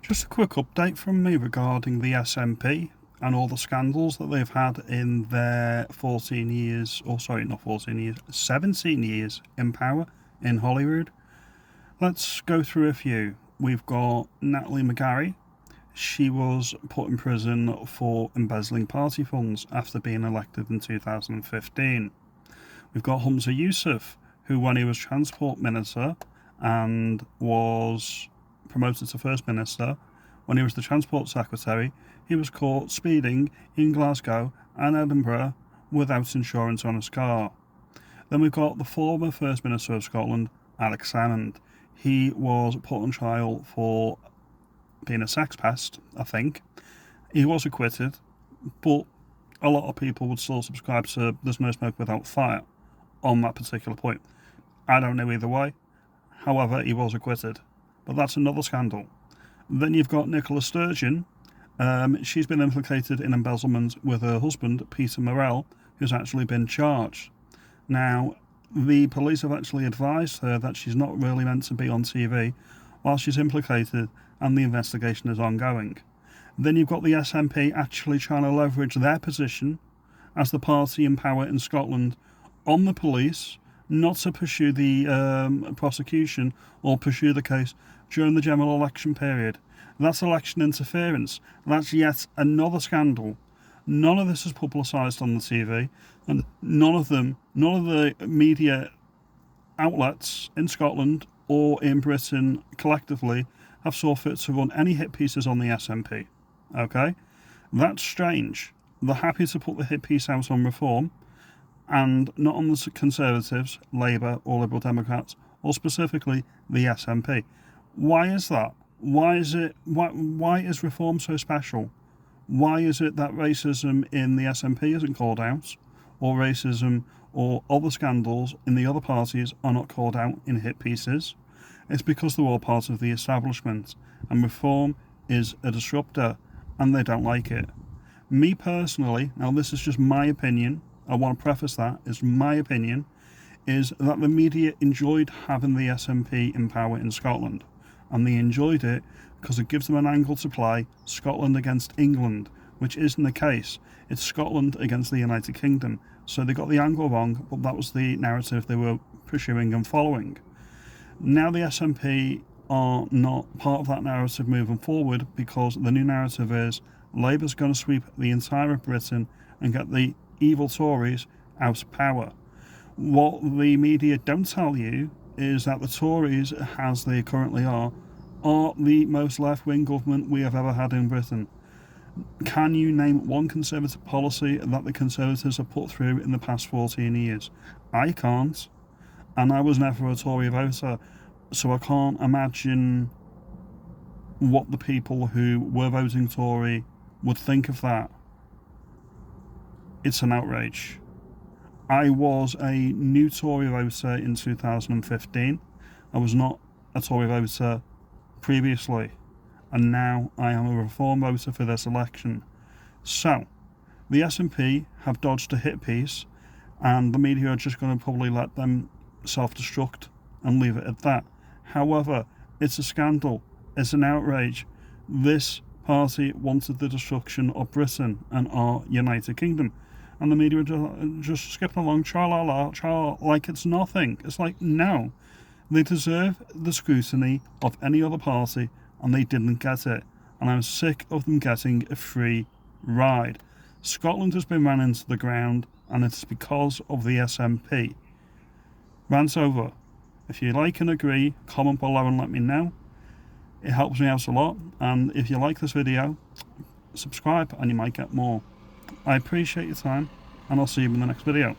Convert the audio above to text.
Just a quick update from me regarding the SNP and all the scandals that they've had in their 14 years, or sorry, not 14 years, 17 years in power in Hollywood. Let's go through a few. We've got Natalie McGarry. She was put in prison for embezzling party funds after being elected in 2015. We've got Humza Yousaf, who, when he was transport minister and was promoted to First Minister, when he was the Transport Secretary, he was caught speeding in Glasgow and Edinburgh without insurance on his car. Then we've got the former First Minister of Scotland, Alex Salmond. He was put on trial for being a sex pest, I think. He was acquitted, but a lot of people would still subscribe to there's no smoke without fire on that particular point. I don't know either way. However, he was acquitted. But that's another scandal. Then you've got Nicola Sturgeon. She's been implicated in embezzlement with her husband, Peter Morell, who's actually been charged. Now, the police have actually advised her that she's not really meant to be on TV while she's implicated, and the investigation is ongoing. Then you've got the SNP actually trying to leverage their position as the party in power in Scotland on the police, not to pursue the prosecution or pursue the case during the general election period. That's election interference. That's yet another scandal. None of this is publicised on the TV, and none of the media outlets in Scotland or in Britain collectively have saw fit to run any hit pieces on the SNP. Okay? That's strange. They're happy to put the hit piece out on reform, and not on the Conservatives, Labour or Liberal Democrats, or specifically the SNP. Why is that? Why is reform so special? Why is it that racism in the SNP isn't called out, or racism or other scandals in the other parties are not called out in hit pieces? It's because they're all part of the establishment, and reform is a disruptor, and they don't like it. Me personally, now this is just my opinion, I want to preface that, is my opinion, is that the media enjoyed having the SNP in power in Scotland. And they enjoyed it because it gives them an angle to play Scotland against England, which isn't the case. It's Scotland against the United Kingdom. So they got the angle wrong, but that was the narrative they were pursuing and following. Now the SNP are not part of that narrative moving forward, because the new narrative is Labour's going to sweep the entire of Britain and get the evil Tories out of power. What the media don't tell you is that the Tories, as they currently are the most left-wing government we have ever had in Britain. Can you name one Conservative policy that the Conservatives have put through in the past 14 years? I can't. And I was never a Tory voter, so I can't imagine what the people who were voting Tory would think of that. It's an outrage. I was a new Tory voter in 2015. I was not a Tory voter previously, and now I am a Reform voter for this election. So, the SNP have dodged a hit piece, and the media are just going to probably let them self-destruct and leave it at that. However, it's a scandal. It's an outrage. This party wanted the destruction of Britain and our United Kingdom. And the media are just skipping along, tra-la-la, like it's nothing. It's like, no. They deserve the scrutiny of any other party, and they didn't get it. And I'm sick of them getting a free ride. Scotland has been ran into the ground, and it's because of the SNP. Rant over. If you like and agree, comment below and let me know. It helps me out a lot. And if you like this video, subscribe and you might get more. I appreciate your time, and I'll see you in the next video.